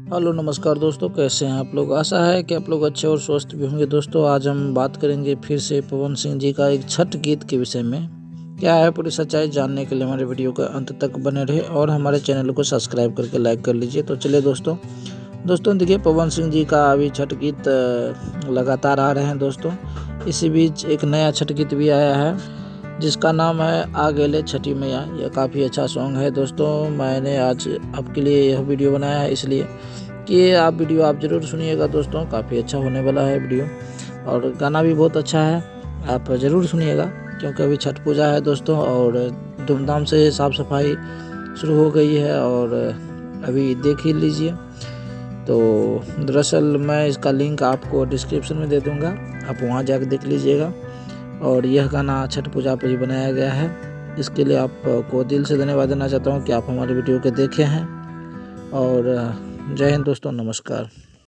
Hello नमस्कार दोस्तों, कैसे हैं आप लोग। आशा है कि आप लोग अच्छे और स्वस्थ भी होंगे। दोस्तों आज हम बात करेंगे फिर से पवन सिंह जी का एक छठ गीत के विषय में। क्या है पूरी सच्चाई जानने के लिए हमारे वीडियो का अंत तक बने रहे और हमारे चैनल को सब्सक्राइब करके लाइक कर लीजिए। तो चलिए दोस्तों देखिए, पवन सिंह जी का अभी छठ गीत लगातार आ रहे हैं दोस्तों। इसी बीच एक नया छठ गीत भी आया है जिसका नाम है आ गेले छठी मैया। यह काफ़ी अच्छा सॉन्ग है दोस्तों। मैंने आज आपके लिए यह वीडियो बनाया है इसलिए कि आप वीडियो आप ज़रूर सुनिएगा दोस्तों। काफ़ी अच्छा होने वाला है वीडियो और गाना भी बहुत अच्छा है, आप ज़रूर सुनिएगा क्योंकि अभी छठ पूजा है दोस्तों और धूमधाम से साफ़ सफाई शुरू हो गई है और अभी देख ही लीजिए। तो दरअसल मैं इसका लिंक आपको डिस्क्रिप्शन में दे दूँगा, आप वहाँ जाकर देख लीजिएगा। और यह गाना छठ पूजा पर ही बनाया गया है। इसके लिए आपको दिल से धन्यवाद देना चाहता हूँ कि आप हमारे वीडियो को देखे हैं। और जय हिंद दोस्तों, नमस्कार।